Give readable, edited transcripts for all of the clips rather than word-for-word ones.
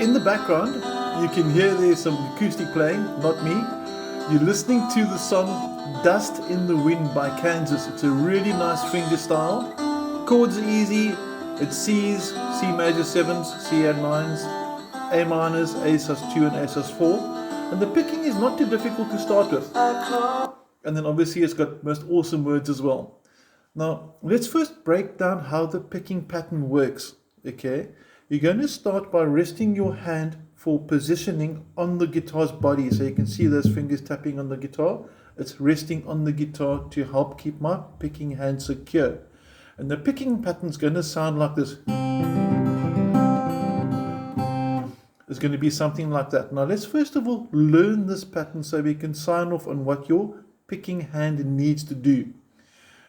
In the background, you can hear there's some acoustic playing, not me. You're listening to the song Dust in the Wind by Kansas. It's a really nice finger style. Chords are easy. It's C's, C major 7s, C add 9s, A minors, A sus2 and A sus4. And the picking is not too difficult to start with. And then obviously it's got most awesome words as well. Now, let's first break down how the picking pattern works, okay? You're going to start by resting your hand for positioning on the guitar's body. So you can see those fingers tapping on the guitar. It's resting on the guitar to help keep my picking hand secure. And the picking pattern is going to sound like this. It's going to be something like that. Now let's first of all learn this pattern so we can sign off on what your picking hand needs to do.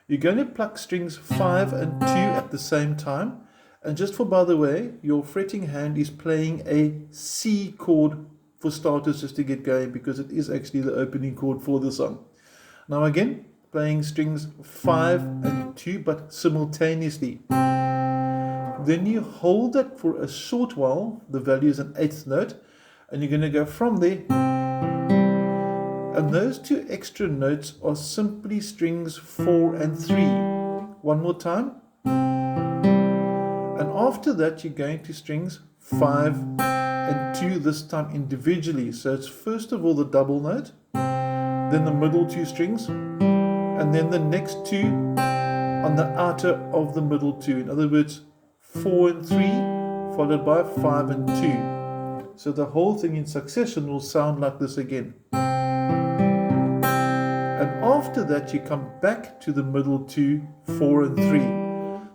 You're going to pluck strings 5 and 2 at the same time. And just for by the way, your fretting hand is playing a C chord for starters just to get going, because it is actually the opening chord for the song. Now again, playing strings 5 and 2 but simultaneously. Then you hold that for a short while, the value is an 8th note, and you're going to go from there. And those 2 extra notes are simply strings 4 and 3. One more time. And after that, you're going to strings 5 and 2, this time individually. So it's first of all the double note, then the middle 2 strings, and then the next 2 on the outer of the middle 2. In other words, 4 and 3 followed by 5 and 2. So the whole thing in succession will sound like this again. And after that, you come back to the middle 2, 4 and 3.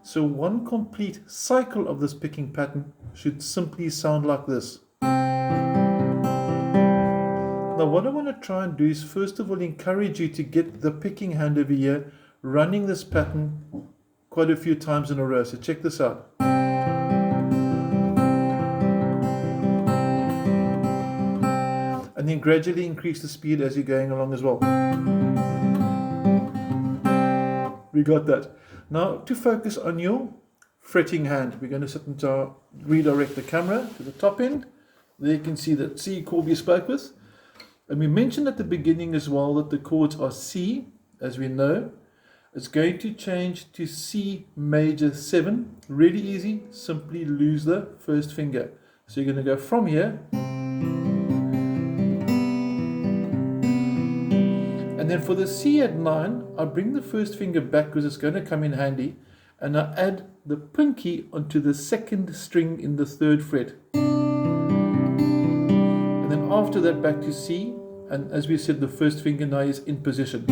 So one complete cycle of this picking pattern should simply sound like this. Now what I want to try and do is first of all encourage you to get the picking hand over here running this pattern quite a few times in a row. So check this out. And then gradually increase the speed as you're going along as well. We got that. Now to focus on your fretting hand, we're going to sit and redirect the camera to the top end. There you can see that C chord we spoke with. And we mentioned at the beginning as well that the chords are C, as we know. It's going to change to C major 7. Really easy, simply lose the first finger. So you're going to go from here. And then for the C at 9, I bring the first finger back because it's going to come in handy, and I add the pinky onto the second string in the 3rd fret. And then after that back to C, and as we said, the first finger now is in position.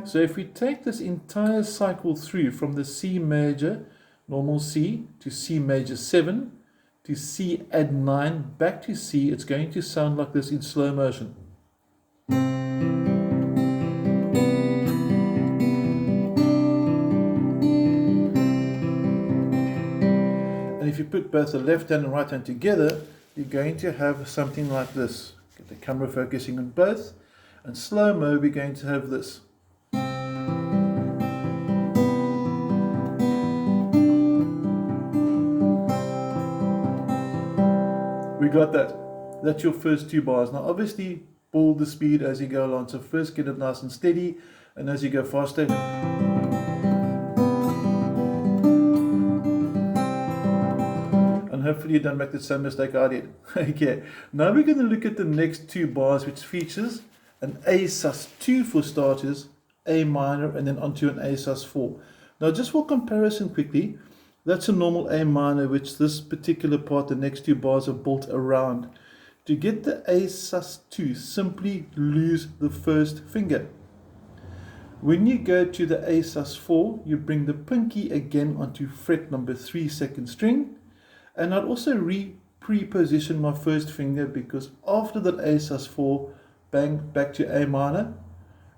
So if we take this entire cycle through from the C major, normal C, to C major 7, to C add 9, back to C, it's going to sound like this in slow motion. If you put both the left hand and right hand together, you're going to have something like this. Get the camera focusing on both, and slow-mo we're going to have this. We got that. That's your first 2 bars. Now obviously build the speed as you go along. So first get it nice and steady, and as you go faster, hopefully you don't make the same mistake I did. Okay, now we're going to look at the next 2 bars, which features an A sus2 for starters, A minor, and then onto an A sus4. Now just for comparison quickly, that's a normal A minor, which this particular part, the next 2 bars are built around. To get the A sus2, simply lose the first finger. When you go to the A sus4, you bring the pinky again onto fret number 3, 2nd string. And I'd also pre-position my first finger, because after that A sus4, bang, back to A minor,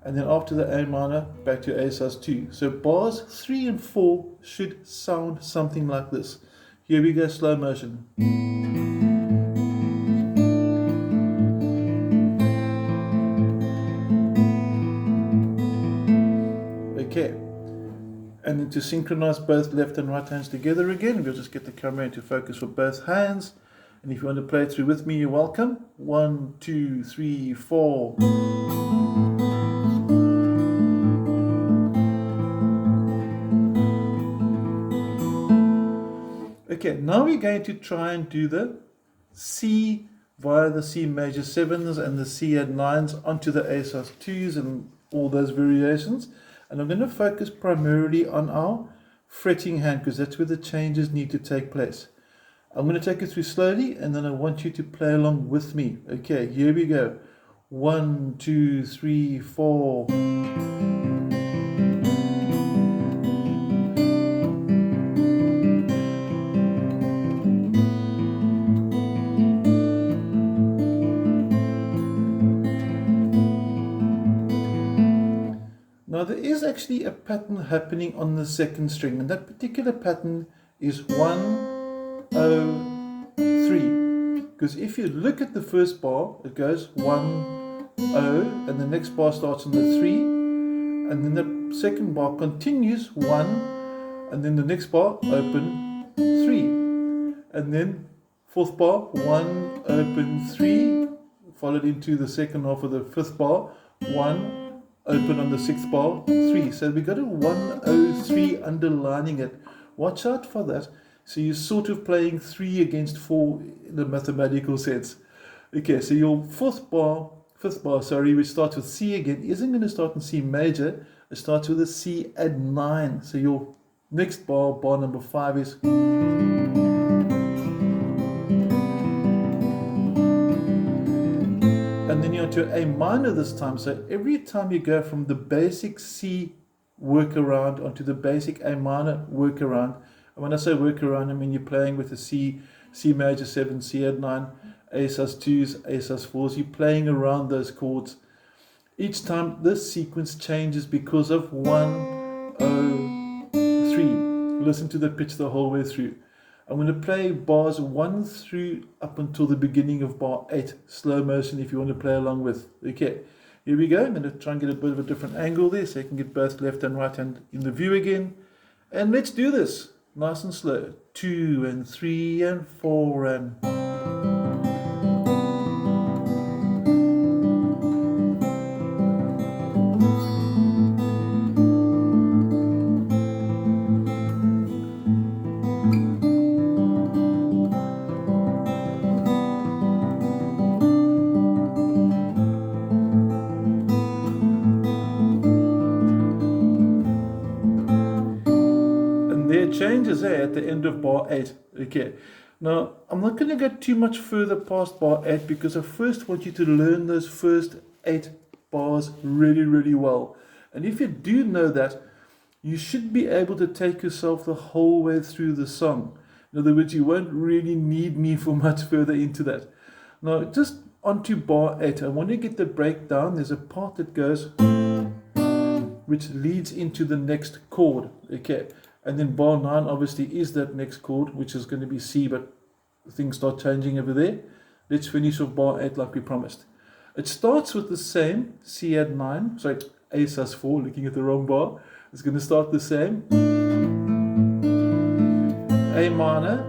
and then after the A minor, back to A sus2. So bars 3 and 4 should sound something like this. Here we go, slow motion. Okay, and then to synchronize both left and right hands together again. We'll just get the camera into focus for both hands. And if you want to play it through with me, you're welcome. 1, 2, 3, 4. Okay, now we're going to try and do the C via the C major 7s and the C add 9s onto the A sus 2s and all those variations. And I'm going to focus primarily on our fretting hand because that's where the changes need to take place. I'm going to take it through slowly and then I want you to play along with me. Okay, here we go. 1, 2, 3, 4. Now there is actually a pattern happening on the second string, and that particular pattern is 1, 0, 3. Because if you look at the first bar, it goes 1, 0, and the next bar starts on the 3, and then the second bar continues 1, and then the next bar open 3, and then fourth bar 1, open 3, followed into the second half of the fifth bar 1, open on the sixth bar 3. So we got a 103 underlining it. Watch out for that. So you're sort of playing 3 against 4 in a mathematical sense. Okay, so your fifth bar, which starts with C again, isn't going to start in C major. It starts with a C add 9. So your next bar, bar number 5 is. And then you're to A minor this time. So every time you go from the basic C workaround onto the basic A minor workaround, and when I say workaround, I mean you're playing with a C major 7, C add 9, A sus 2s, A sus 4s. You're playing around those chords. Each time this sequence changes because of 1, 0, 3. Listen to the pitch the whole way through. I'm going to play bars 1 through up until the beginning of bar 8, slow motion if you want to play along with. Okay, here we go. I'm going to try and get a bit of a different angle there so you can get both left and right hand in the view again. And let's do this nice and slow. 2 and 3 and 4 and... changes there at the end of bar 8. Okay, now I'm not going to go too much further past bar 8 because I first want you to learn those first 8 bars really well. And if you do know that, you should be able to take yourself the whole way through the song. In other words, you won't really need me for much further into that. Now just onto bar 8, I want to get the breakdown. There's a part that goes which leads into the next chord. Okay. And then bar 9 obviously is that next chord, which is going to be C, but things start changing over there. Let's finish off bar 8 like we promised. It starts with the same C add 9, sorry, A sus 4, looking at the wrong bar. It's going to start the same. A minor,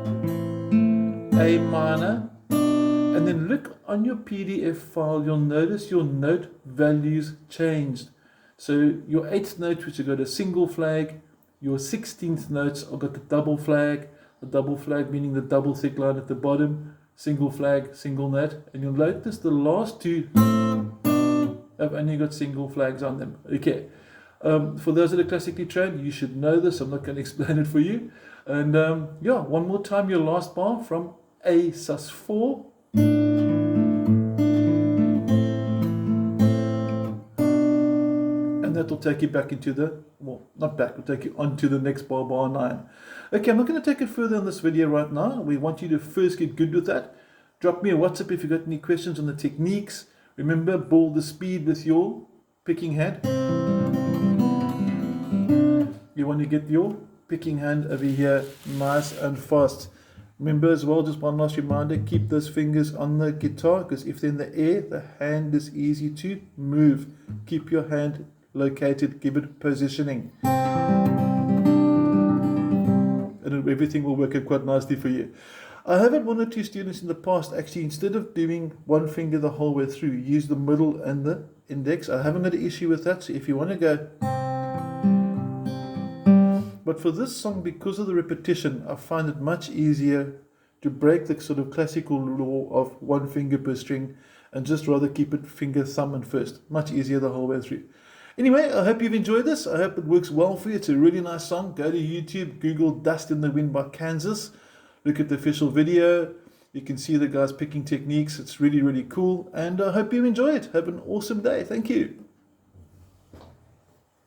and then look on your PDF file, you'll notice your note values changed. So your 8th note, which has got a single flag, your 16th notes have got the double flag meaning the double thick line at the bottom, single flag, single note, and you'll notice the last 2 have only got single flags on them. Okay, for those that are classically trained, you should know this. I'm not going to explain it for you. And yeah, one more time, your last bar from A sus 4. And that will take you back into the, well, not back, will take you onto the next bar, bar 9. Okay, I'm not going to take it further in this video right now. We want you to first get good with that. Drop me a WhatsApp if you've got any questions on the techniques. Remember, build the speed with your picking hand. You want to get your picking hand over here nice and fast. Remember as well, just one last reminder, keep those fingers on the guitar, because if they're in the air, the hand is easy to move. Keep your hand located, give it positioning. and everything will work out quite nicely for you. I have had one or two students in the past actually, instead of doing one finger the whole way through, use the middle and the index. I haven't had an issue with that, so if you want to go. But for this song, because of the repetition, I find it much easier to break the sort of classical law of one finger per string and just rather keep it finger, thumb and first. Much easier the whole way through. Anyway, I hope you've enjoyed this. I hope it works well for you. It's a really nice song. Go to YouTube, Google Dust in the Wind by Kansas. Look at the official video. You can see the guys picking techniques. It's really, really cool. And I hope you enjoy it. Have an awesome day. Thank you.